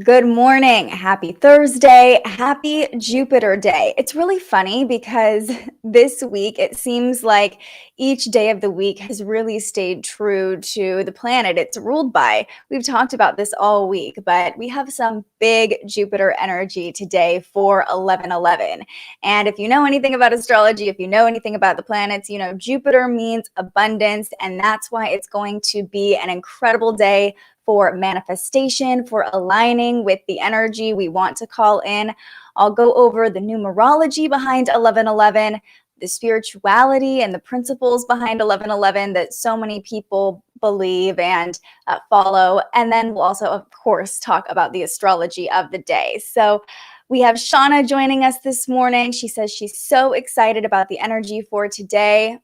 Good morning. Happy Thursday. Happy Jupiter Day. It's really funny because this week it seems like each day of the week has really stayed true to the planet it's ruled by. We've talked about this all week, but we have some big Jupiter energy today for 11:11. And if you know anything about astrology, if you know anything about the planets, you know Jupiter means abundance, and that's why it's going to be an incredible day for manifestation, for aligning with the energy we want to call in. I'll go over the numerology behind 11:11, the spirituality and the principles behind 11:11 that so many people believe and follow. And then we'll also, of course, talk about the astrology of the day. So we have Shauna joining us this morning. She says she's so excited about the energy for today.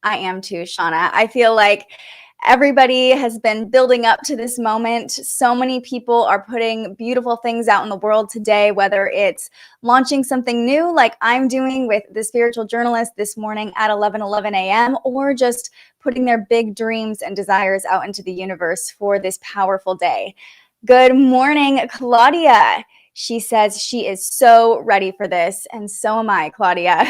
I am too, Shauna. I feel like everybody has been building up to this moment. So many people are putting beautiful things out in the world today, whether it's launching something new like I'm doing with the spiritual journalist this morning at 11:11 a.m., or just putting their big dreams and desires out into the universe for this powerful day. Good morning, Claudia. She says she is so ready for this, and so am I, Claudia.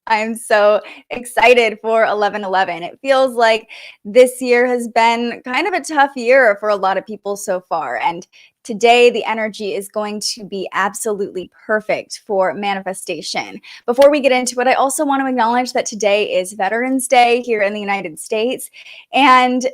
I'm so excited for 11:11. It feels like this year has been kind of a tough year for a lot of people so far, and today the energy is going to be absolutely perfect for manifestation. Before we get into it, I also want to acknowledge that today is Veterans Day here in the United States, and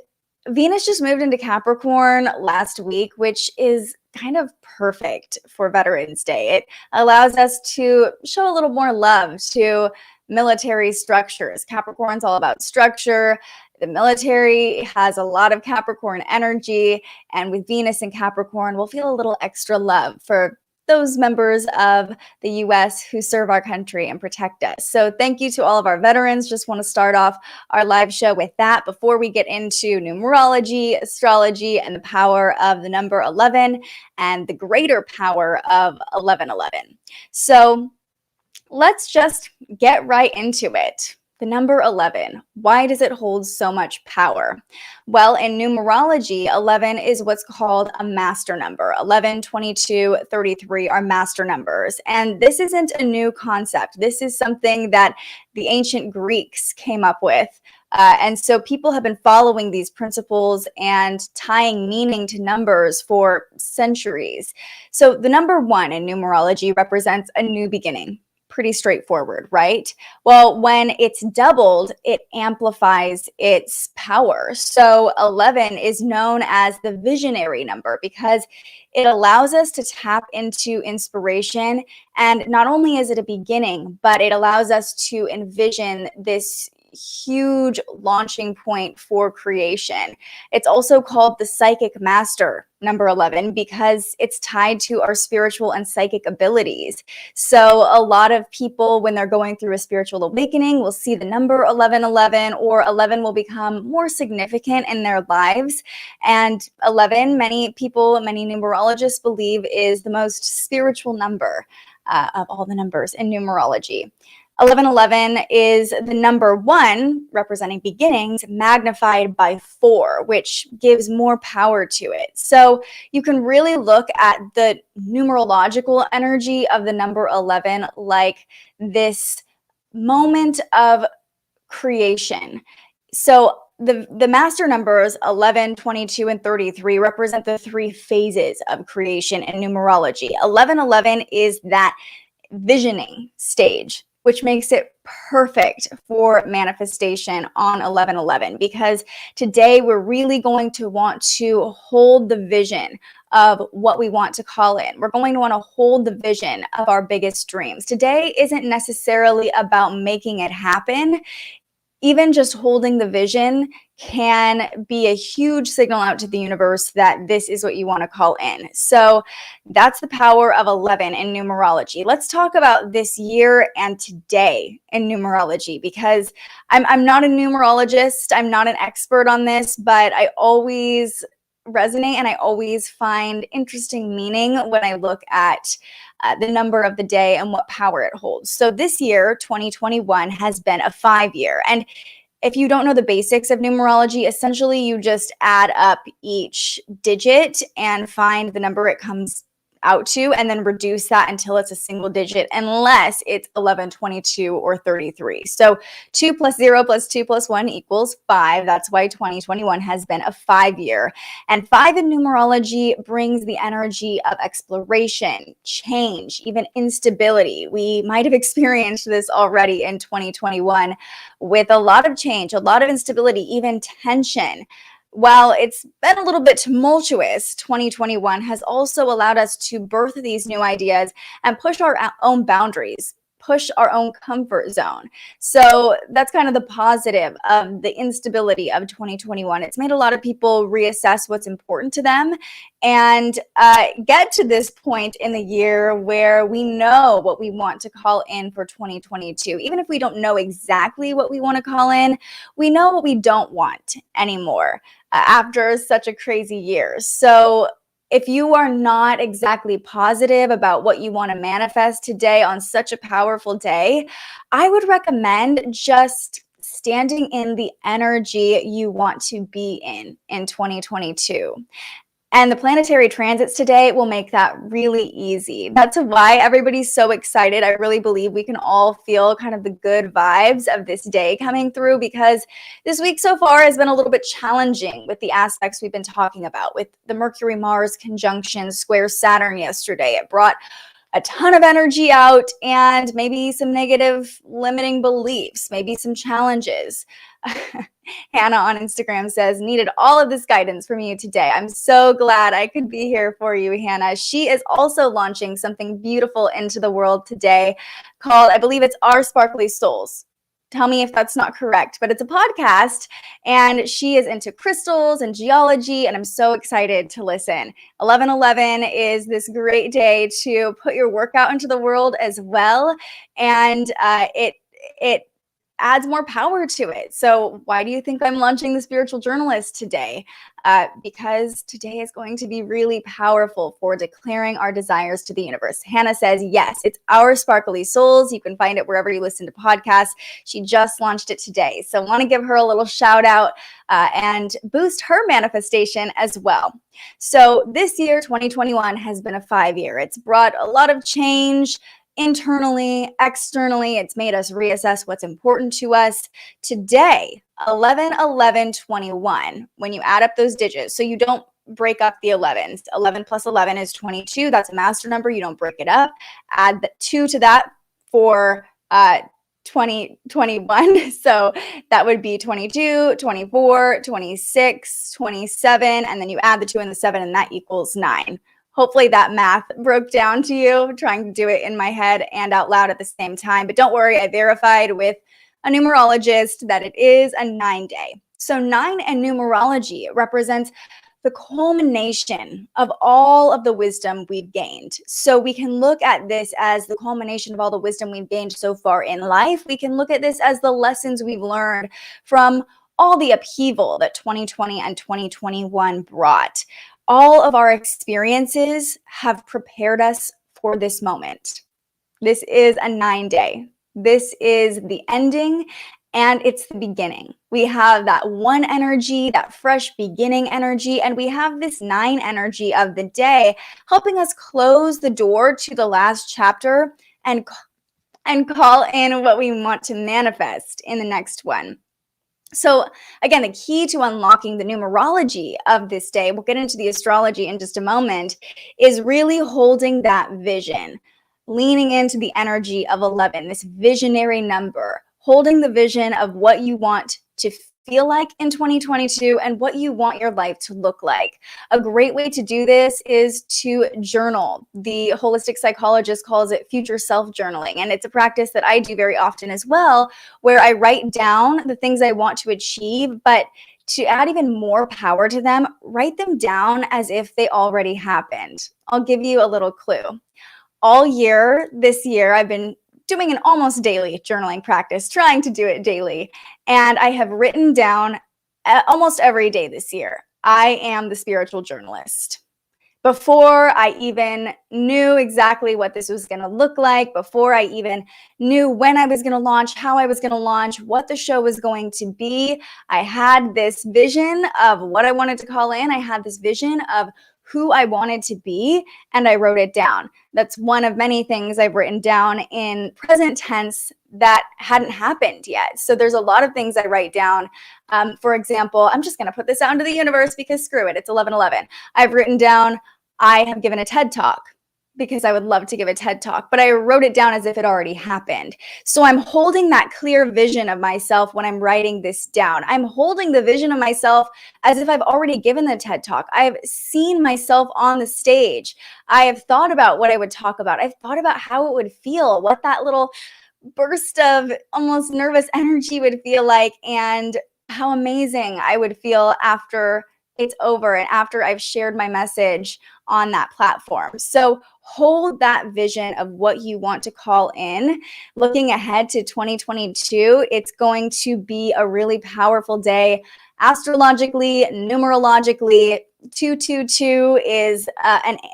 Venus just moved into Capricorn last week, which is kind of perfect for Veterans Day. It allows us to show a little more love to military structures. Capricorn's all about structure. The military has a lot of Capricorn energy, and with Venus in Capricorn, we'll feel a little extra love for those members of the US who serve our country and protect us. So thank you to all of our veterans. Just want to start off our live show with that before we get into numerology, astrology, and the power of the number 11 and the greater power of 11:11. So let's just get right into it. The number 11, why does it hold so much power? Well, in numerology, 11 is what's called a master number. 11, 22, 33 are master numbers. And this isn't a new concept. This is something that the ancient Greeks came up with. And so people have been following these principles and tying meaning to numbers for centuries. So the number 1 in numerology represents a new beginning. Pretty straightforward, right? Well, when it's doubled, it amplifies its power. So 11 is known as the visionary number because it allows us to tap into inspiration. And not only is it a beginning, but it allows us to envision this huge launching point for creation. It's also called the psychic master, number 11, because it's tied to our spiritual and psychic abilities. So a lot of people, when they're going through a spiritual awakening, will see the number 11:11, or 11 will become more significant in their lives. And 11, many people, many numerologists believe, is the most spiritual number of all the numbers in numerology. 11:11 is the number 1, representing beginnings, magnified by 4, which gives more power to it. So you can really look at the numerological energy of the number 11 like this moment of creation. So the master numbers 11, 22, and 33 represent the 3 phases of creation in numerology. 11:11 is that visioning stage, which makes it perfect for manifestation on 11:11, because today we're really going to want to hold the vision of what we want to call in. We're going to want to hold the vision of our biggest dreams. Today isn't necessarily about making it happen. Even just holding the vision can be a huge signal out to the universe that this is what you want to call in. So that's the power of 11 in numerology. Let's talk about this year and today in numerology, because I'm not a numerologist. I'm not an expert on this, but I always resonate and I always find interesting meaning when I look at the number of the day and what power it holds. So this year, 2021, has been a 5-year. And if you don't know the basics of numerology, essentially you just add up each digit and find the number it comes out to, and then reduce that until it's a single digit, unless it's 11, 22, or 33. So 2 plus 0 plus 2 plus 1 equals 5. That's why 2021 has been a 5-year. And 5 in numerology brings the energy of exploration, change, even instability. We might have experienced this already in 2021 with a lot of change, a lot of instability, even tension. While it's been a little bit tumultuous, 2021 has also allowed us to birth these new ideas and push our own boundaries, push our own comfort zone. So that's kind of the positive of the instability of 2021. It's made a lot of people reassess what's important to them and get to this point in the year where we know what we want to call in for 2022. Even if we don't know exactly what we want to call in, we know what we don't want anymore after such a crazy year. So if you are not exactly positive about what you want to manifest today on such a powerful day, I would recommend just standing in the energy you want to be in 2022. And the planetary transits today will make that really easy. That's why everybody's so excited. I really believe we can all feel kind of the good vibes of this day coming through, because this week so far has been a little bit challenging with the aspects we've been talking about, with the Mercury-Mars conjunction square Saturn yesterday. It brought a ton of energy out and maybe some negative limiting beliefs, maybe some challenges. Hannah on Instagram says, needed all of this guidance from you today. I'm so glad I could be here for you, Hannah. She is also launching something beautiful into the world today called, I believe it's Our Sparkly Souls. Tell me if that's not correct, but it's a podcast, and she is into crystals and geology, and I'm so excited to listen. 11/11 is this great day to put your work out into the world as well, and it adds more power to it. So why do you think I'm launching the Spiritual Journalist today? Because today is going to be really powerful for declaring our desires to the universe. Hannah says, yes, it's Our Sparkly Souls. You can find it wherever you listen to podcasts. She just launched it today. So I want to give her a little shout out and boost her manifestation as well. So this year, 2021, has been a 5-year. It's brought a lot of change, internally, externally. It's made us reassess what's important to us. Today, 11/11/21, when you add up those digits, so you don't break up the 11s. 11 plus 11 is 22. That's a master number. You don't break it up. Add the 2 to that for 2021. So that would be 22, 24, 26, 27, and then you add the 2 and the 7, and that equals 9. Hopefully that math broke down to you, trying to do it in my head and out loud at the same time. But don't worry, I verified with a numerologist that it is a 9-day. So 9 in numerology represents the culmination of all of the wisdom we've gained. So we can look at this as the culmination of all the wisdom we've gained so far in life. We can look at this as the lessons we've learned from all the upheaval that 2020 and 2021 brought. All of our experiences have prepared us for this moment. This is a 9-day. This is the ending, and it's the beginning. We have that 1 energy, that fresh beginning energy, and we have this 9 energy of the day helping us close the door to the last chapter and call in what we want to manifest in the next one. So again, the key to unlocking the numerology of this day, we'll get into the astrology in just a moment, is really holding that vision, leaning into the energy of 11, this visionary number, holding the vision of what you want to feel like in 2022 and what you want your life to look like. A great way to do this is to journal. The holistic psychologist calls it future self journaling, and it's a practice that I do very often as well, where I write down the things I want to achieve, but to add even more power to them, write them down as if they already happened. I'll give you a little clue. All year, this year, I've been doing an almost daily journaling practice, trying to do it daily. And I have written down almost every day this year, I am the spiritual journalist. Before I even knew exactly what this was going to look like, before I even knew when I was going to launch, how I was going to launch, what the show was going to be, I had this vision of what I wanted to call in. I had this vision of who I wanted to be, and I wrote it down. That's one of many things I've written down in present tense that hadn't happened yet. So there's a lot of things I write down. For example, I'm just going to put this out into the universe because screw it, it's 11/11. I've written down, I have given a TED Talk because I would love to give a TED Talk, but I wrote it down as if it already happened. So I'm holding that clear vision of myself when I'm writing this down. I'm holding the vision of myself as if I've already given the TED Talk. I've seen myself on the stage. I have thought about what I would talk about. I've thought about how it would feel, what that little burst of almost nervous energy would feel like, and how amazing I would feel after it's over and after I've shared my message on that platform. So hold that vision of what you want to call in. Looking ahead to 2022, it's going to be a really powerful day. Astrologically, numerologically, 222 is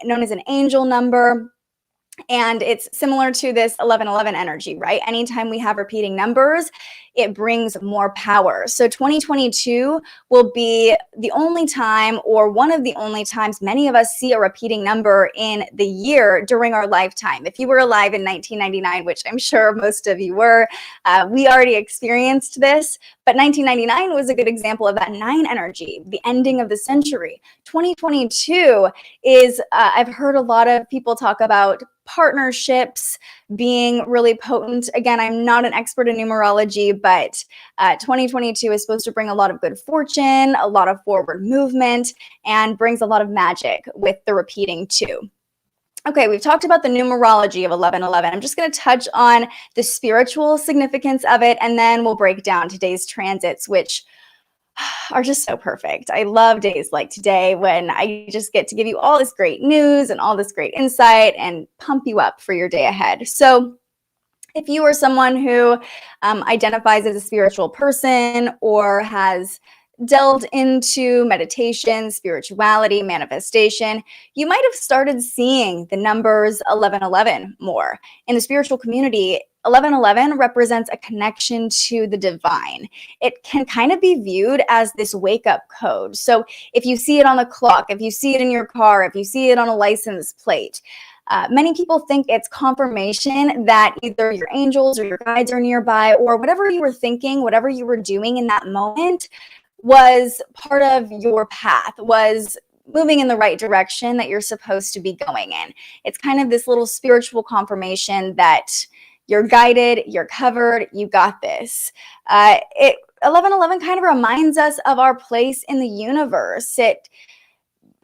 known as an angel number. And it's similar to this 11/11 energy, right? Anytime we have repeating numbers, it brings more power. So 2022 will be the only time, or one of the only times, many of us see a repeating number in the year during our lifetime. If you were alive in 1999, which I'm sure most of you were, we already experienced this. But 1999 was a good example of that 9 energy, the ending of the century. 2022 is, I've heard a lot of people talk about partnerships being really potent. Again, I'm not an expert in numerology, but 2022 is supposed to bring a lot of good fortune, a lot of forward movement, and brings a lot of magic with the repeating 2. Okay, we've talked about the numerology of 11/11. I'm just going to touch on the spiritual significance of it, and then we'll break down today's transits, which are just so perfect. I love days like today when I just get to give you all this great news and all this great insight and pump you up for your day ahead. So if you are someone who identifies as a spiritual person or has delved into meditation, spirituality, manifestation, you might have started seeing the numbers 11/11 more. In the spiritual community, 11/11 represents a connection to the divine. It can kind of be viewed as this wake-up code. So if you see it on the clock, if you see it in your car, if you see it on a license plate, many people think it's confirmation that either your angels or your guides are nearby, or whatever you were thinking, whatever you were doing in that moment was part of your path, was moving in the right direction that you're supposed to be going in. It's kind of this little spiritual confirmation that you're guided, you're covered, you got this. 11/11 kind of reminds us of our place in the universe. It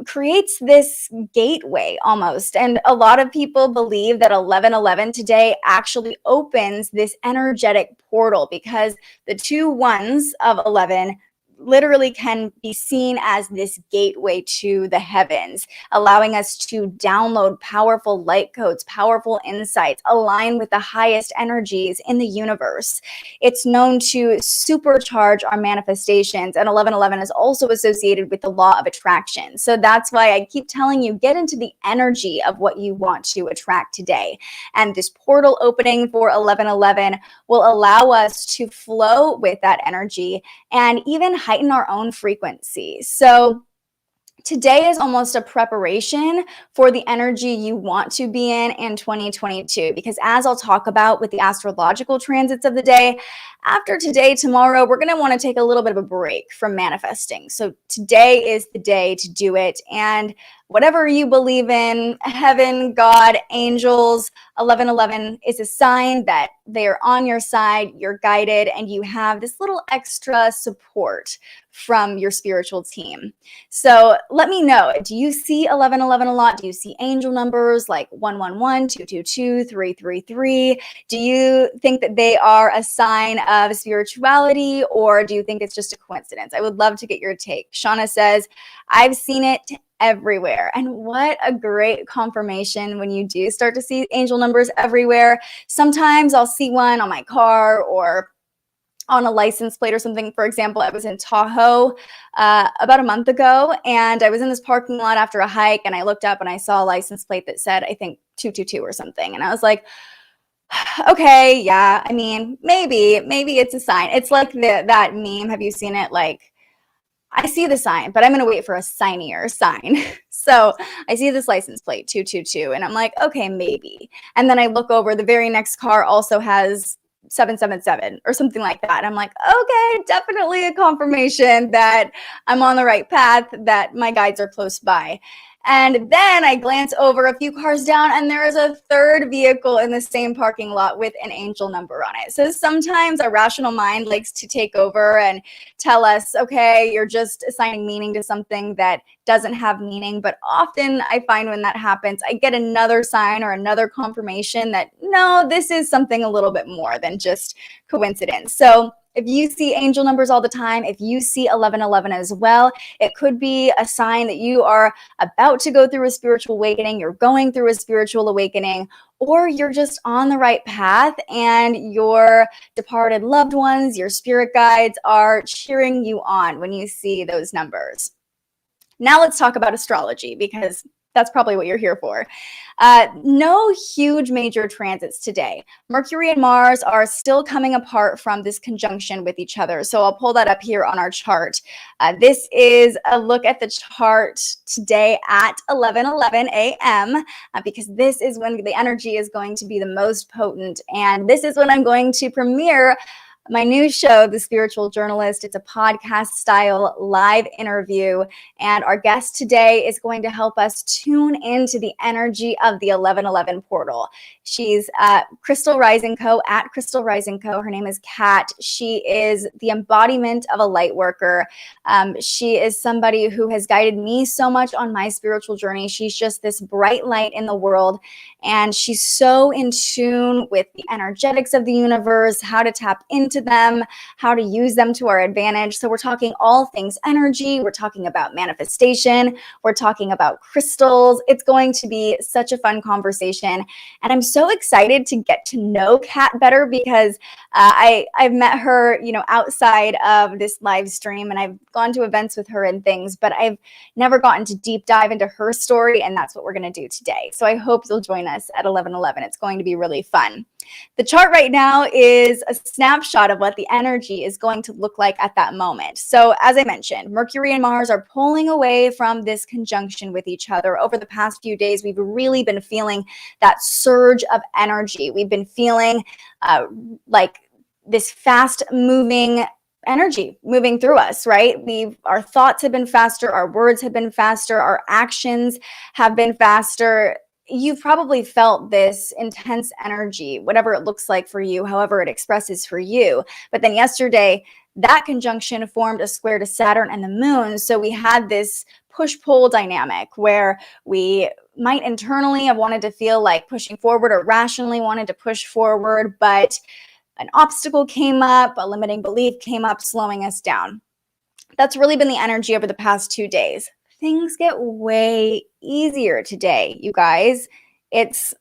creates this gateway almost. And a lot of people believe that 11/11 today actually opens this energetic portal because the 2 ones of 11 literally can be seen as this gateway to the heavens, allowing us to download powerful light codes, powerful insights, align with the highest energies in the universe. It's known to supercharge our manifestations, and 11/11 is also associated with the law of attraction. So that's why I keep telling you, get into the energy of what you want to attract today. And this portal opening for 11/11 will allow us to flow with that energy and even heighten our own frequency. So today is almost a preparation for the energy you want to be in 2022, because as I'll talk about with the astrological transits of the day, after today, tomorrow, we're going to want to take a little bit of a break from manifesting. So today is the day to do it. And whatever you believe in, heaven, God, angels, 11/11 is a sign that they're on your side, you're guided, and you have this little extra support from your spiritual team. So let me know, do you see 11/11 a lot? Do you see angel numbers like 111, 222, 333? Do you think that they are a sign of spirituality, or do you think it's just a coincidence? I would love to get your take. Shauna says, I've seen it everywhere. And what a great confirmation when you do start to see angel numbers everywhere. Sometimes I'll see one on my car or on a license plate or something. For example, I was in Tahoe about a month ago, and I was in this parking lot after a hike, and I looked up and I saw a license plate that said, I think 222 or something. And I was like, okay, yeah, I mean, maybe it's a sign. It's like that meme. Have you seen it? Like, I see the sign, but I'm going to wait for a signier sign. So I see this license plate 222 and I'm like, okay, maybe. And then I look over, the very next car also has 777 or something like that. I'm like, okay, definitely a confirmation that I'm on the right path, that my guides are close by. And then I glance over a few cars down and there is a third vehicle in the same parking lot with an angel number on it. So sometimes our rational mind likes to take over and tell us, okay, you're just assigning meaning to something that doesn't have meaning. But often I find when that happens, I get another sign or another confirmation that no, this is something a little bit more than just coincidence. So if you see angel numbers all the time, if you see 1111 as well, it could be a sign that you are about to go through a spiritual awakening, you're going through a spiritual awakening, or you're just on the right path and your departed loved ones, your spirit guides are cheering you on when you see those numbers. Now let's talk about astrology, because that's probably what you're here for. No huge major transits today. Mercury and Mars are still coming apart from this conjunction with each other. So I'll pull that up here on our chart. This is a look at the chart today at 11:11 a.m. Because this is when the energy is going to be the most potent. And this is when I'm going to premiere my new show, The Spiritual Journalist. It's a podcast style live interview. And our guest today is going to help us tune into the energy of the 1111 portal. She's Crystal Rising Co. at Crystal Rising Co. Her name is Kat. She is the embodiment of a light worker. She is somebody who has guided me so much on my spiritual journey. She's just this bright light in the world. And she's so in tune with the energetics of the universe, how to tap into them, how to use them to our advantage. So we're talking all things energy. We're talking about manifestation. We're talking about crystals. It's going to be such a fun conversation. And I'm so excited to get to know Kat better, because I've met her, outside of this live stream, and I've gone to events with her and things, but I've never gotten to deep dive into her story. And that's what we're going to do today. So I hope you'll join us at 11:11. It's going to be really fun. The chart right now is a snapshot of what the energy is going to look like at that moment. So as I mentioned, Mercury and Mars are pulling away from this conjunction with each other. Over the past few days, we've really been feeling that surge of energy. We've been feeling like this fast moving energy moving through us, right? Our thoughts have been faster, our words have been faster, our actions have been faster. You've probably felt this intense energy, whatever it looks like for you, however it expresses for you. But then yesterday, that conjunction formed a square to Saturn and the moon. So we had this push-pull dynamic where we might internally have wanted to feel like pushing forward, or rationally wanted to push forward, but an obstacle came up, a limiting belief came up, slowing us down. That's really been the energy over the past 2 days. Things get way easier today, you guys. It's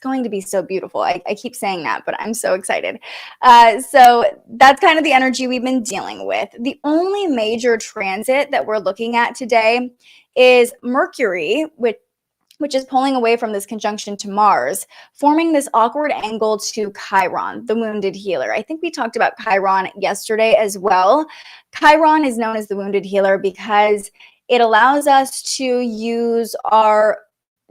going to be so beautiful. I keep saying that, but I'm so excited. So that's kind of the energy we've been dealing with. The only major transit that we're looking at today is Mercury, which is pulling away from this conjunction to Mars, forming this awkward angle to Chiron, the wounded healer. I think we talked about Chiron yesterday as well. Chiron is known as the wounded healer because it allows us to use our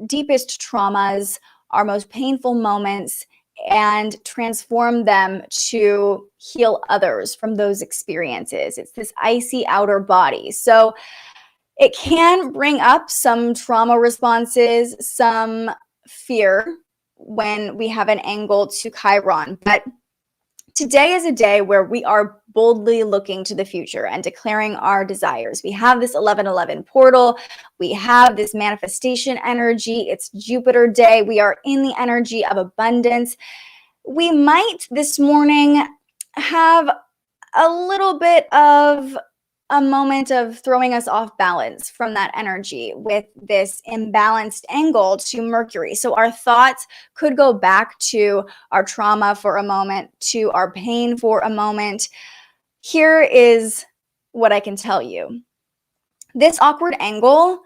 deepest traumas, our most painful moments, and transform them to heal others from those experiences. It's this icy outer body. So it can bring up some trauma responses, some fear when we have an angle to Chiron. But today is a day where we are boldly looking to the future and declaring our desires. We have this 11:11 portal. We have this manifestation energy. It's Jupiter day. We are in the energy of abundance. We might this morning have a little bit of a moment of throwing us off balance from that energy with this imbalanced angle to Mercury. So our thoughts could go back to our trauma for a moment, to our pain for a moment. Here is what I can tell you. This awkward angle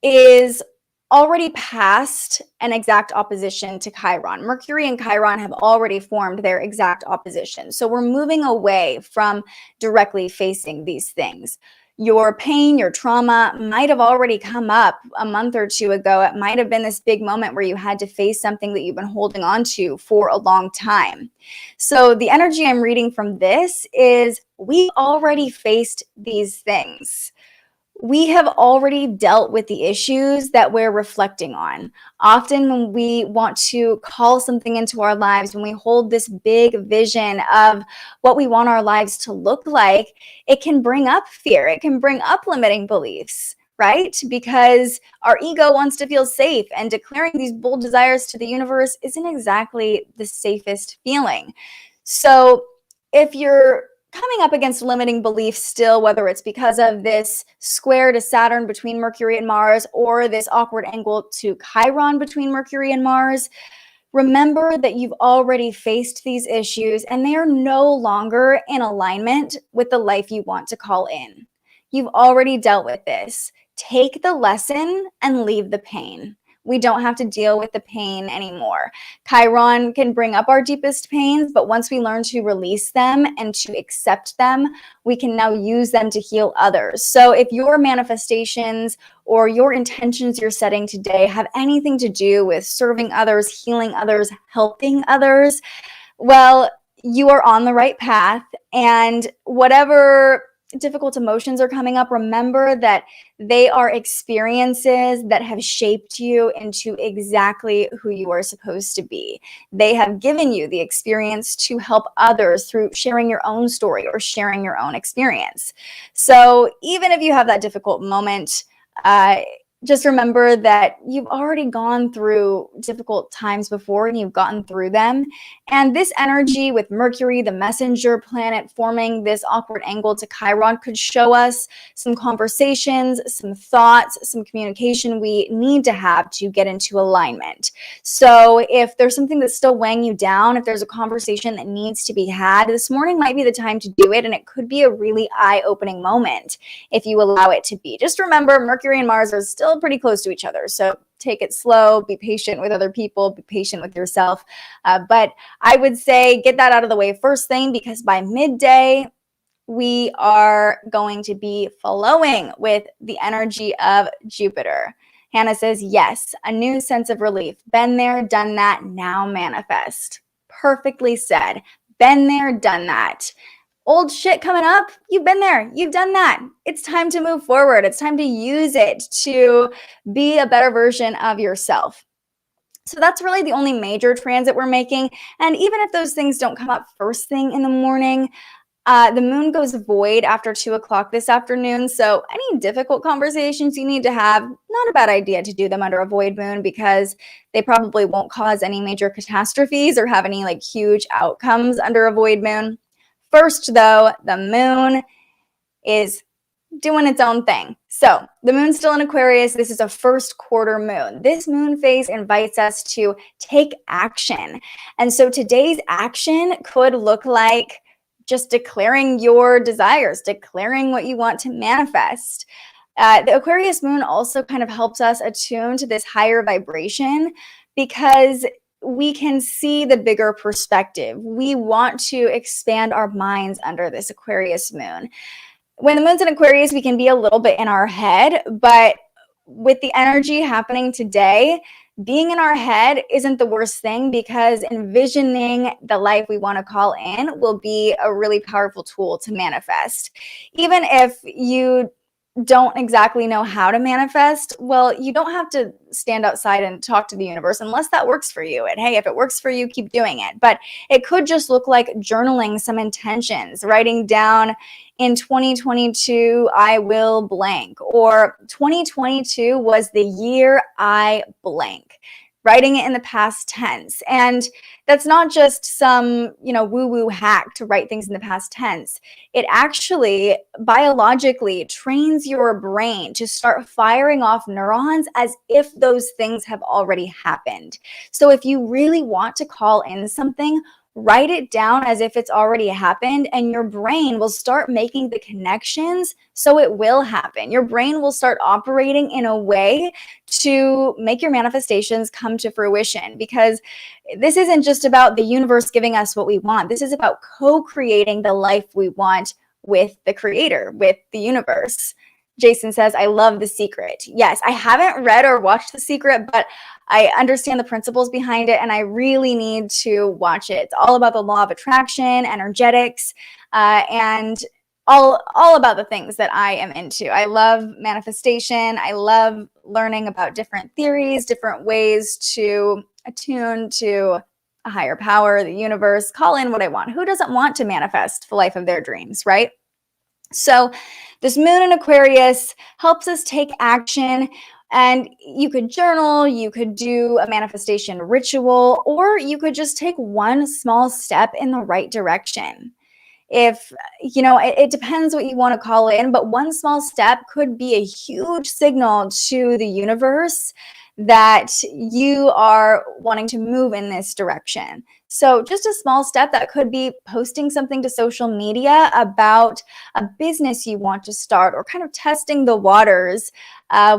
is already past an exact opposition to Chiron. Mercury and Chiron have already formed their exact opposition. So we're moving away from directly facing these things. Your pain, your trauma might have already come up a month or two ago. It might have been this big moment where you had to face something that you've been holding on to for a long time. So the energy I'm reading from this is we've already faced these things. We have already dealt with the issues that we're reflecting on. Often, when we want to call something into our lives, when we hold this big vision of what we want our lives to look like, it can bring up fear. It can bring up limiting beliefs, right? Because our ego wants to feel safe, and declaring these bold desires to the universe isn't exactly the safest feeling. So, if you're coming up against limiting beliefs still, whether it's because of this square to Saturn between Mercury and Mars or this awkward angle to Chiron between Mercury and Mars, remember that you've already faced these issues and they are no longer in alignment with the life you want to call in. You've already dealt with this. Take the lesson and leave the pain. We don't have to deal with the pain anymore. Chiron can bring up our deepest pains, but once we learn to release them and to accept them, we can now use them to heal others. So if your manifestations or your intentions you're setting today have anything to do with serving others, healing others, helping others, well, you are on the right path. And whatever difficult emotions are coming up, remember that they are experiences that have shaped you into exactly who you are supposed to be. They have given you the experience to help others through sharing your own story or sharing your own experience. So even if you have that difficult moment, just remember that you've already gone through difficult times before and you've gotten through them. And this energy with Mercury, the messenger planet, forming this awkward angle to Chiron could show us some conversations, some thoughts, some communication we need to have to get into alignment. So if there's something that's still weighing you down, if there's a conversation that needs to be had, this morning might be the time to do it. And it could be a really eye-opening moment if you allow it to be. Just remember, Mercury and Mars are still pretty close to each other. So take it slow, be patient with other people, be patient with yourself. But I would say get that out of the way first thing, because by midday, we are going to be flowing with the energy of Jupiter. Hannah says, yes, a new sense of relief. Been there, done that, now manifest. Perfectly said. Been there, done that. Old shit coming up, you've been there, you've done that. It's time to move forward. It's time to use it to be a better version of yourself. So that's really the only major transit we're making. And even if those things don't come up first thing in the morning, the moon goes void after 2 o'clock this afternoon. So any difficult conversations you need to have, not a bad idea to do them under a void moon, because they probably won't cause any major catastrophes or have any like huge outcomes under a void moon. First, though, the moon is doing its own thing. So the moon's still in Aquarius. This is a first quarter moon. This moon phase invites us to take action. And so today's action could look like just declaring your desires, declaring what you want to manifest. The Aquarius moon also kind of helps us attune to this higher vibration, because we can see the bigger perspective. We want to expand our minds under this Aquarius moon. When the moon's in Aquarius, we can be a little bit in our head, but with the energy happening today, being in our head isn't the worst thing, because envisioning the life we want to call in will be a really powerful tool to manifest. Even if you don't exactly know how to manifest, well, you don't have to stand outside and talk to the universe unless that works for you. And hey, if it works for you, keep doing it. But it could just look like journaling some intentions, writing down, in 2022, I will blank, or 2022 was the year I blank. Writing it in the past tense. And that's not just some, woo-woo hack to write things in the past tense. It actually biologically trains your brain to start firing off neurons as if those things have already happened. So if you really want to call in something, write it down as if it's already happened, and your brain will start making the connections so it will happen. Your brain will start operating in a way to make your manifestations come to fruition, because this isn't just about the universe giving us what we want. This is about co-creating the life we want with the creator, with the universe. Jason says, I love The Secret. Yes, I haven't read or watched The Secret, but I understand the principles behind it, and I really need to watch it. It's all about the law of attraction, energetics, and all about the things that I am into. I love manifestation. I love learning about different theories, different ways to attune to a higher power, the universe, call in what I want. Who doesn't want to manifest the life of their dreams, right? So this moon in Aquarius helps us take action, and you could journal, you could do a manifestation ritual, or you could just take one small step in the right direction. If, it depends what you want to call in, but one small step could be a huge signal to the universe that you are wanting to move in this direction. So just a small step that could be posting something to social media about a business you want to start, or kind of testing the waters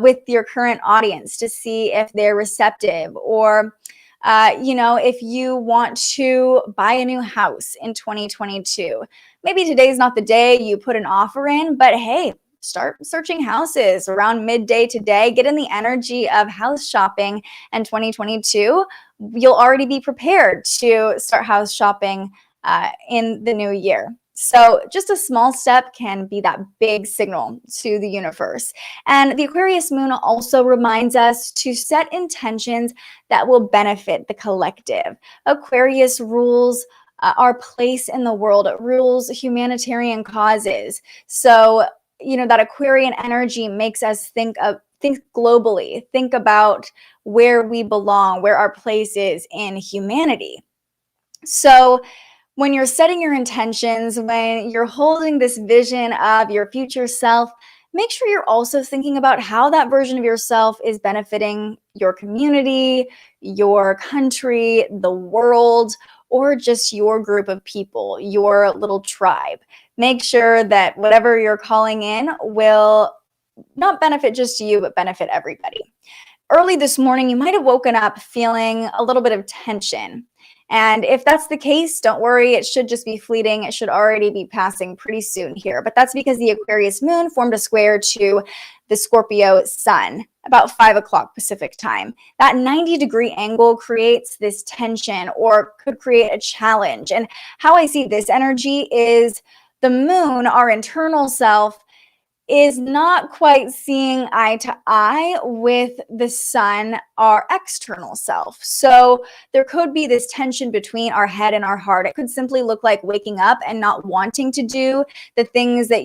with your current audience to see if they're receptive, or if you want to buy a new house in 2022, maybe today's not the day you put an offer in, but hey, start searching houses around midday today. Get in the energy of house shopping in 2022. You'll already be prepared to start house shopping in the new year. So just a small step can be that big signal to the universe. And the Aquarius moon also reminds us to set intentions that will benefit the collective. Aquarius rules our place in the world. It rules humanitarian causes. So, that Aquarian energy makes us think globally, think about where we belong, where our place is in humanity. So when you're setting your intentions, when you're holding this vision of your future self, make sure you're also thinking about how that version of yourself is benefiting your community, your country, the world, or just your group of people, your little tribe. Make sure that whatever you're calling in will not benefit just you, but benefit everybody. Early this morning, you might have woken up feeling a little bit of tension. And if that's the case, don't worry, it should just be fleeting. It should already be passing pretty soon here. But that's because the Aquarius moon formed a square to the Scorpio sun about 5 o'clock Pacific time. That 90-degree angle creates this tension, or could create a challenge. And how I see this energy is the moon, our internal self, is not quite seeing eye to eye with the sun, our external self. So there could be this tension between our head and our heart. It could simply look like waking up and not wanting to do the things that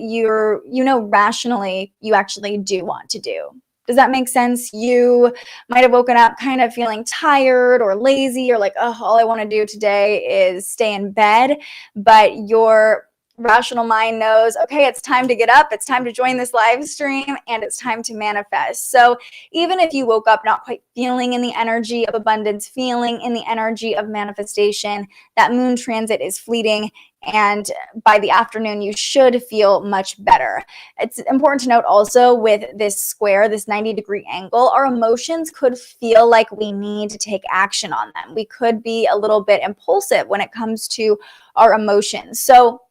rationally you actually do want to do. Does that make sense? You might have woken up kind of feeling tired or lazy, or like, oh, all I want to do today is stay in bed, but your rational mind knows, okay, it's time to get up, it's time to join this live stream, and it's time to manifest. So even if you woke up not quite feeling in the energy of abundance, feeling in the energy of manifestation, that moon transit is fleeting, and by the afternoon, you should feel much better. It's important to note also with this square, this 90-degree angle, our emotions could feel like we need to take action on them. We could be a little bit impulsive when it comes to our emotions. So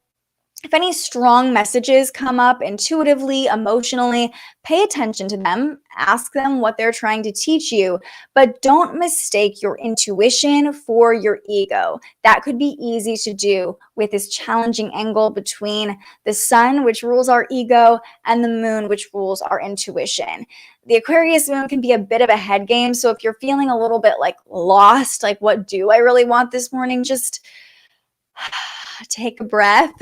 if any strong messages come up intuitively, emotionally, pay attention to them, ask them what they're trying to teach you, but don't mistake your intuition for your ego. That could be easy to do with this challenging angle between the sun, which rules our ego, and the moon, which rules our intuition. The Aquarius moon can be a bit of a head game, so if you're feeling a little bit like lost, like what do I really want this morning, just take a breath.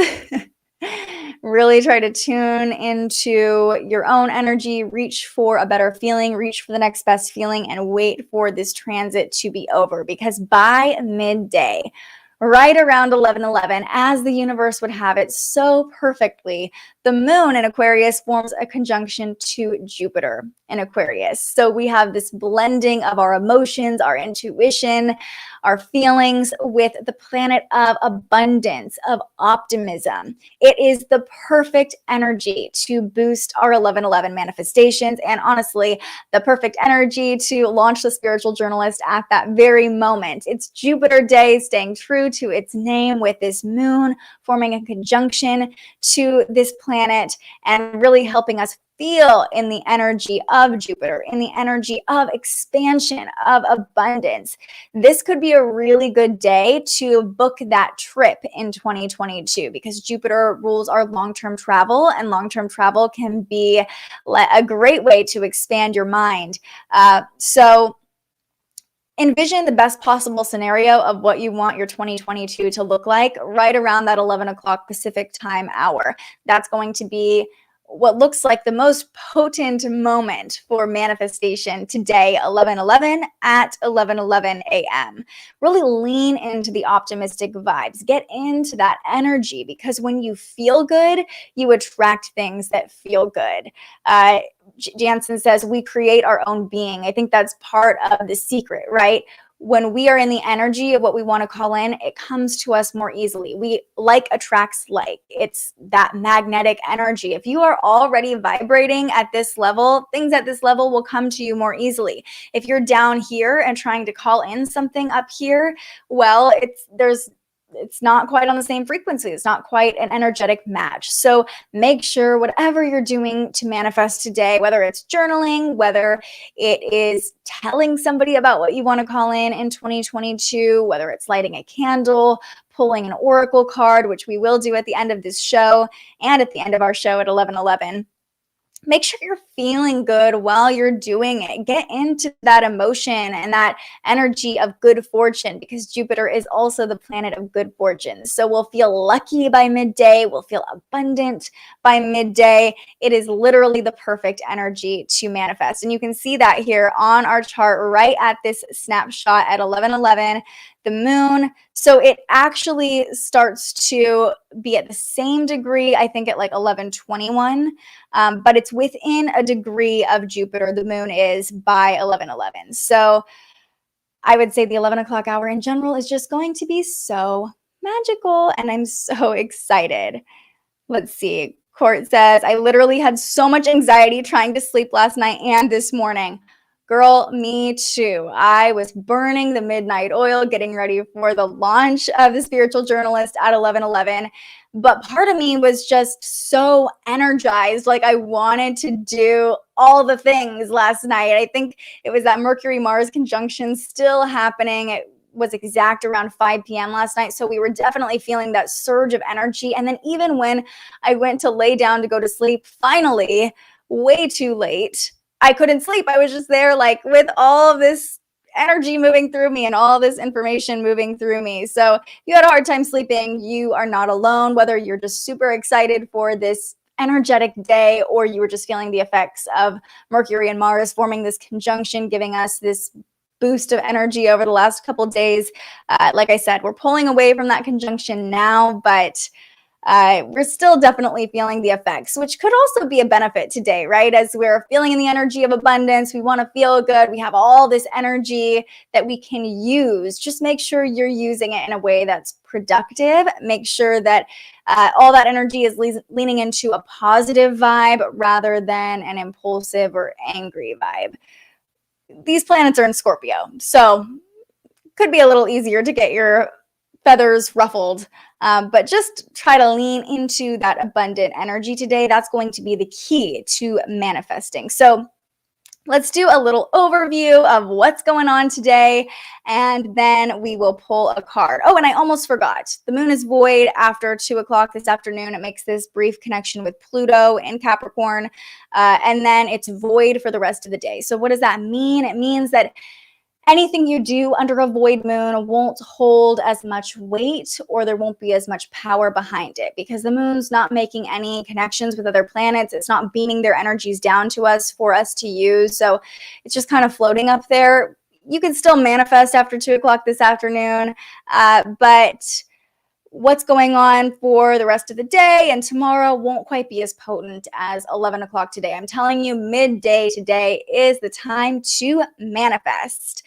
Really try to tune into your own energy, reach for a better feeling, reach for the next best feeling, and wait for this transit to be over. Because by midday, right around 11:11, as the universe would have it so perfectly, the moon in Aquarius forms a conjunction to Jupiter in Aquarius. So we have this blending of our emotions, our intuition, our feelings with the planet of abundance, of optimism. It is the perfect energy to boost our 1111 manifestations, and honestly, the perfect energy to launch the spiritual journalist at that very moment. It's Jupiter Day, staying true to its name with this moon forming a conjunction to this planet and really helping us feel in the energy of Jupiter, in the energy of expansion, of abundance. This could be a really good day to book that trip in 2022 because Jupiter rules our long-term travel, and long-term travel can be a great way to expand your mind. So envision the best possible scenario of what you want your 2022 to look like right around that 11 o'clock Pacific time hour. That's going to be what looks like the most potent moment for manifestation today, 11/11 at 11:11 a.m. Really lean into the optimistic vibes. Get into that energy because when you feel good, you attract things that feel good. Jansen says we create our own being. I think that's part of the secret, right? When we are in the energy of what we want to call in, it comes to us more easily. We like attracts like. It's that magnetic energy. If you are already vibrating at this level, things at this level will come to you more easily. If you're down here and trying to call in something up here, well, it's not quite on the same frequency. It's not quite an energetic match. So make sure whatever you're doing to manifest today, whether it's journaling, whether it is telling somebody about what you want to call in 2022, whether it's lighting a candle, pulling an oracle card, which we will do at the end of this show and at the end of our show at 11:11. Make sure you're feeling good while you're doing it. Get into that emotion and that energy of good fortune because Jupiter is also the planet of good fortune. So we'll feel lucky by midday. We'll feel abundant by midday. It is literally the perfect energy to manifest. And you can see that here on our chart right at this snapshot at 11:11. The moon. So it actually starts to be at the same degree, I think at like 11:21, but it's within a degree of Jupiter, the moon is by 11:11. So I would say the 11 o'clock hour in general is just going to be so magical, and I'm so excited. Let's see. Court says, I literally had so much anxiety trying to sleep last night and this morning. Girl, me too. I was burning the midnight oil, getting ready for the launch of the spiritual journalist at 11:11. But part of me was just so energized. Like I wanted to do all the things last night. I think it was that Mercury Mars conjunction still happening. It was exact around 5 p.m. last night. So we were definitely feeling that surge of energy. And then even when I went to lay down to go to sleep, finally, way too late, I couldn't sleep. I was just there like with all of this energy moving through me and all this information moving through me. So if you had a hard time sleeping, you are not alone, whether you're just super excited for this energetic day or you were just feeling the effects of Mercury and Mars forming this conjunction, giving us this boost of energy over the last couple of days. Like I said, we're pulling away from that conjunction now, but we're still definitely feeling the effects, which could also be a benefit today, right? As we're feeling in the energy of abundance, we want to feel good. We have all this energy that we can use. Just make sure you're using it in a way that's productive. Make sure that all that energy is leaning into a positive vibe rather than an impulsive or angry vibe. These planets are in Scorpio, so could be a little easier to get your feathers ruffled, but just try to lean into that abundant energy today. That's going to be the key to manifesting. So let's do a little overview of what's going on today, and then we will pull a card. Oh, and I almost forgot. The moon is void after 2 o'clock this afternoon. It makes this brief connection with Pluto in Capricorn, and then it's void for the rest of the day. So what does that mean? It means that anything you do under a void moon won't hold as much weight, or there won't be as much power behind it because the moon's not making any connections with other planets. It's not beaming their energies down to us for us to use. So it's just kind of floating up there. You can still manifest after 2 o'clock this afternoon, but what's going on for the rest of the day and tomorrow won't quite be as potent as 11 o'clock today. I'm telling you, midday today is the time to manifest.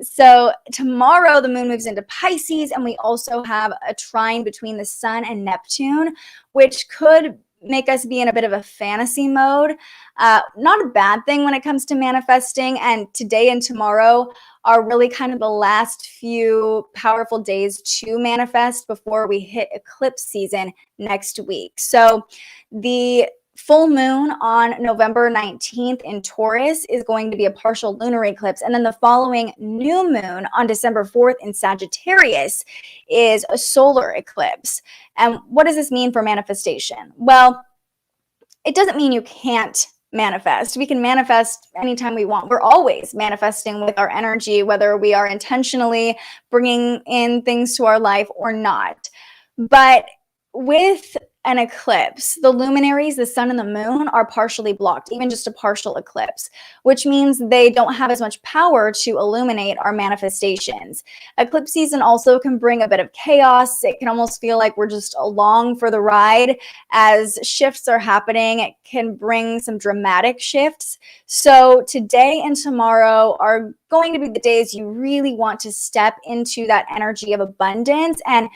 So tomorrow the moon moves into Pisces, and we also have a trine between the sun and Neptune, which could make us be in a bit of a fantasy mode. Not a bad thing when it comes to manifesting. And today and tomorrow are really kind of the last few powerful days to manifest before we hit eclipse season next week. So the full moon on November 19th in Taurus is going to be a partial lunar eclipse. And then the following new moon on December 4th in Sagittarius is a solar eclipse. And what does this mean for manifestation? Well, it doesn't mean you can't manifest. We can manifest anytime we want. We're always manifesting with our energy, whether we are intentionally bringing in things to our life or not. But with an eclipse, the luminaries, the sun and the moon, are partially blocked, even just a partial eclipse, which means they don't have as much power to illuminate our manifestations. Eclipse season also can bring a bit of chaos. It can almost feel like we're just along for the ride as shifts are happening. It can bring some dramatic shifts. So today and tomorrow are going to be the days you really want to step into that energy of abundance and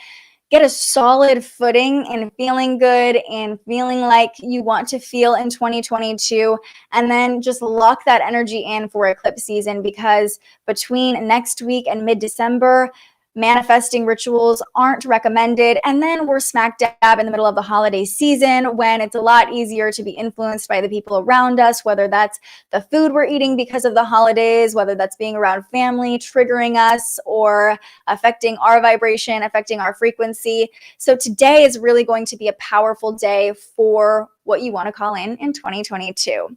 get a solid footing and feeling good and feeling like you want to feel in 2022, and then just lock that energy in for eclipse season, because between next week and mid-December, manifesting rituals aren't recommended. And then we're smack dab in the middle of the holiday season when it's a lot easier to be influenced by the people around us, whether that's the food we're eating because of the holidays, whether that's being around family triggering us or affecting our vibration, affecting our frequency. So today is really going to be a powerful day for what you want to call in 2022.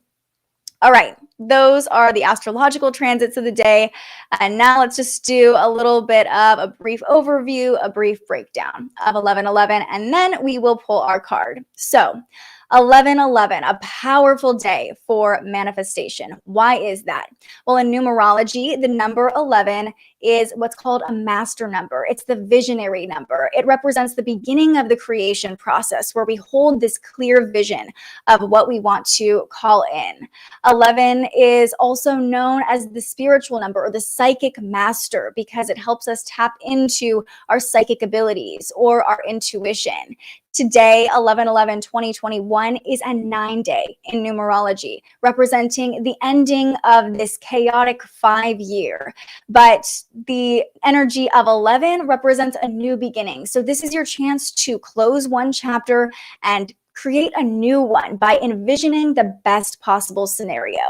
All right, those are the astrological transits of the day. And now let's just do a little bit of a brief overview, a brief breakdown of 11/11, and then we will pull our card. So 11/11, a powerful day for manifestation. Why is that? Well, in numerology, the number 11 is what's called a master number. It's the visionary number. It represents the beginning of the creation process, where we hold this clear vision of what we want to call in. 11 is also known as the spiritual number or the psychic master, because it helps us tap into our psychic abilities or our intuition. Today, 11/11/2021 is a 9-day in numerology, representing the ending of this chaotic 5-year. But the energy of 11 represents a new beginning. So this is your chance to close one chapter and create a new one by envisioning the best possible scenario.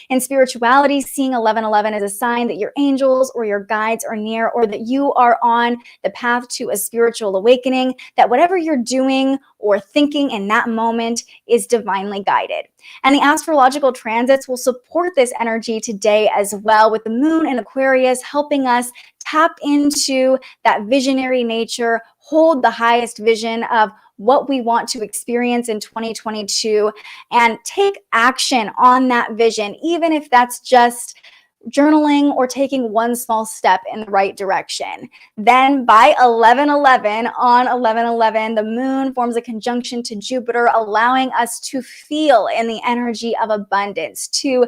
In spirituality, seeing 11/11 is a sign that your angels or your guides are near, or that you are on the path to a spiritual awakening, that whatever you're doing or thinking in that moment is divinely guided. And the astrological transits will support this energy today as well, with the moon in Aquarius helping us tap into that visionary nature, hold the highest vision of what we want to experience in 2022, and take action on that vision, even if that's just journaling or taking one small step in the right direction. Then by 11/11, on 11/11, the moon forms a conjunction to Jupiter, allowing us to feel in the energy of abundance, to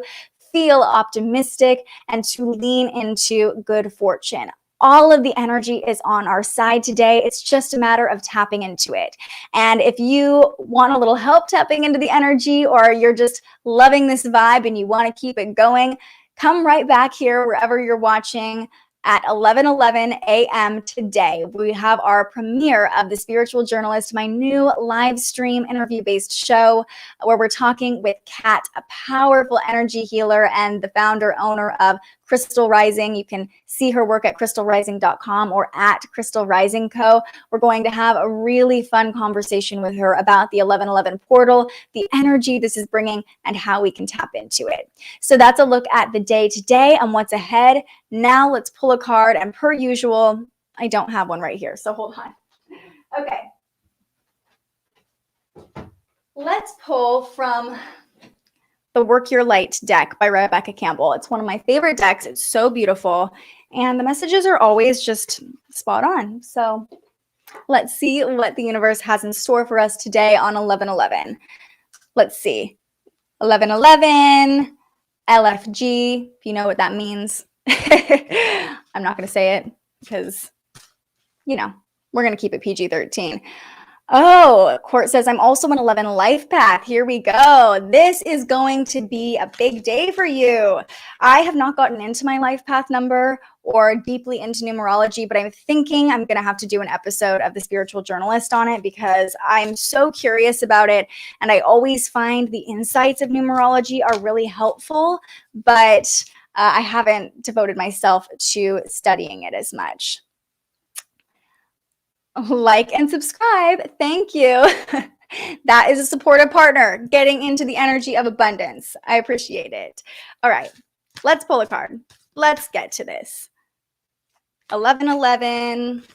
feel optimistic, and to lean into good fortune. All of the energy is on our side today. It's just a matter of tapping into it. And if you want a little help tapping into the energy, or you're just loving this vibe and you want to keep it going, come right back here wherever you're watching at 11:11 a.m. today. We have our premiere of The Spiritual Journalist, my new live stream interview-based show where we're talking with Kat, a powerful energy healer and the founder, owner of Crystal Rising. You can see her work at crystalrising.com or at Crystal Rising Co. We're going to have a really fun conversation with her about the 11/11 portal, the energy this is bringing, and how we can tap into it. So that's a look at the day today and what's ahead. Now let's pull a card, and per usual, I don't have one right here, so hold on. Okay. Let's pull from the Work Your Light deck by Rebecca Campbell. It's one of my favorite decks. It's so beautiful, and the messages are always just spot on. So Let's see what the universe has in store for us today on 11/11. Let's see. 11/11, LFG, if you know what that means. I'm not going to say it because, we're going to keep it PG-13. Oh, Court says, I'm also an 11 life path. Here we go. This is going to be a big day for you. I have not gotten into my life path number or deeply into numerology, but I'm thinking I'm going to have to do an episode of The Spiritual Journalist on it because I'm so curious about it. And I always find the insights of numerology are really helpful, but I haven't devoted myself to studying it as much. Like and subscribe. Thank you. That is a supportive partner getting into the energy of abundance. I appreciate it. All right, let's pull a card. Let's get to this. 11/11.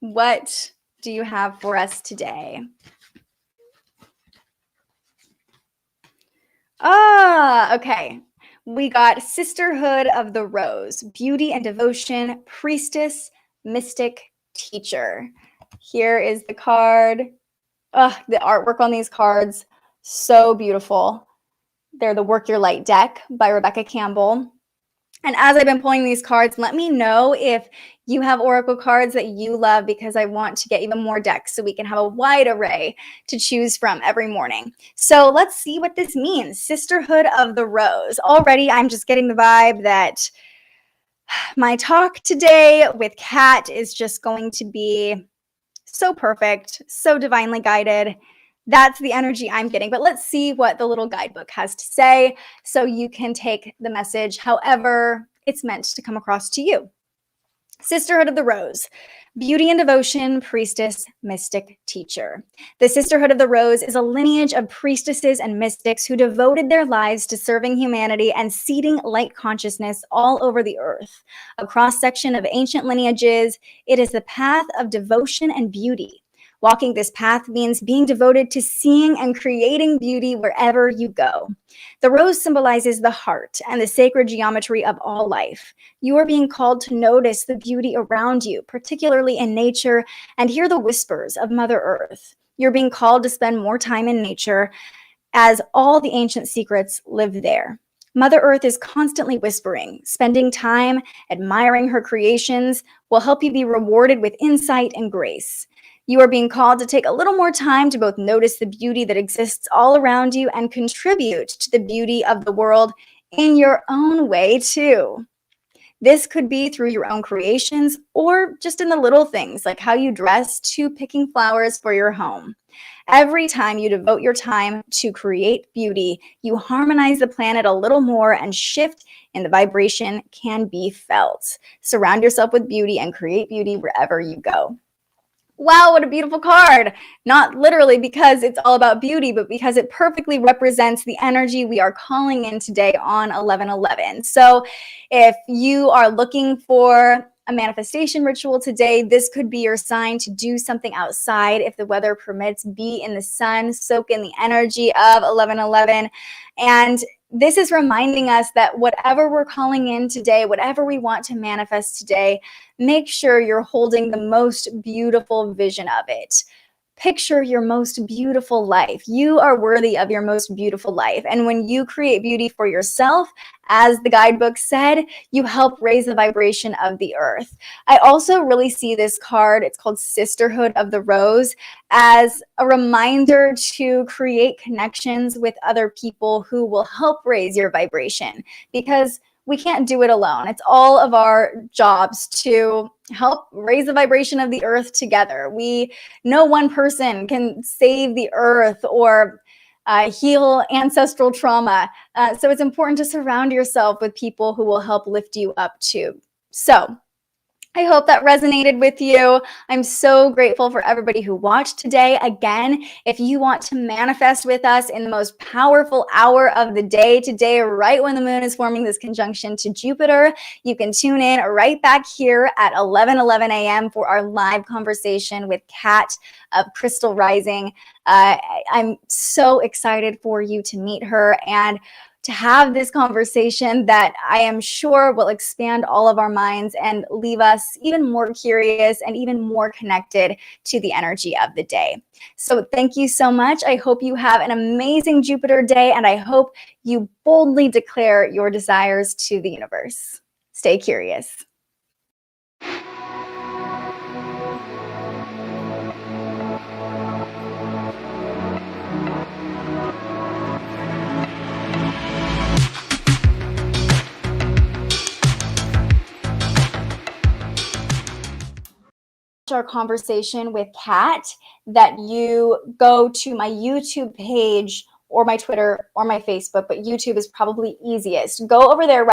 What do you have for us today? Okay. We got Sisterhood of the Rose, Beauty and Devotion, Priestess, Mystic, Teacher. Here is the card. The artwork on these cards, so beautiful. They're the Work Your Light deck by Rebecca Campbell. And as I've been pulling these cards, let me know if you have oracle cards that you love because I want to get even more decks so we can have a wide array to choose from every morning. So let's see what this means. Sisterhood of the Rose. Already, I'm just getting the vibe that my talk today with Kat is just going to be so perfect, so divinely guided. That's the energy I'm getting. But let's see what the little guidebook has to say so you can take the message however it's meant to come across to you. Sisterhood of the Rose, Beauty and Devotion, Priestess, Mystic, Teacher. The Sisterhood of the Rose is a lineage of priestesses and mystics who devoted their lives to serving humanity and seeding light consciousness all over the earth. A cross-section of ancient lineages, it is the path of devotion and beauty. Walking this path means being devoted to seeing and creating beauty wherever you go. The rose symbolizes the heart and the sacred geometry of all life. You are being called to notice the beauty around you, particularly in nature, and hear the whispers of Mother Earth. You're being called to spend more time in nature, as all the ancient secrets live there. Mother Earth is constantly whispering. Spending time admiring her creations will help you be rewarded with insight and grace. You are being called to take a little more time to both notice the beauty that exists all around you and contribute to the beauty of the world in your own way, too. This could be through your own creations or just in the little things like how you dress to picking flowers for your home. Every time you devote your time to create beauty, you harmonize the planet a little more and shift in the vibration can be felt. Surround yourself with beauty and create beauty wherever you go. Wow, what a beautiful card. Not literally because it's all about beauty, but because it perfectly represents the energy we are calling in today on 11/11. So if you are looking for a manifestation ritual today, this could be your sign to do something outside if the weather permits. Be in the sun, soak in the energy of 11/11. And this is reminding us that whatever we're calling in today, whatever we want to manifest today, make sure you're holding the most beautiful vision of it. Picture your most beautiful life. You are worthy of your most beautiful life. And when you create beauty for yourself, as the guidebook said, you help raise the vibration of the earth. I also really see this card, it's called Sisterhood of the Rose, as a reminder to create connections with other people who will help raise your vibration, because we can't do it alone. It's all of our jobs to help raise the vibration of the earth together. No one person can save the earth or heal ancestral trauma. So it's important to surround yourself with people who will help lift you up too. So I hope that resonated with you. I'm so grateful for everybody who watched today. Again, if you want to manifest with us in the most powerful hour of the day today, right when the moon is forming this conjunction to Jupiter, you can tune in right back here at 11:11 a.m. for our live conversation with Kat of Crystal Rising. I'm so excited for you to meet her. And to have this conversation that I am sure will expand all of our minds and leave us even more curious and even more connected to the energy of the day. So thank you so much. I hope you have an amazing Jupiter day, and I hope you boldly declare your desires to the universe. Stay curious. Our conversation with Kat, that you go to my YouTube page or my Twitter or my Facebook, but YouTube is probably easiest. Go over there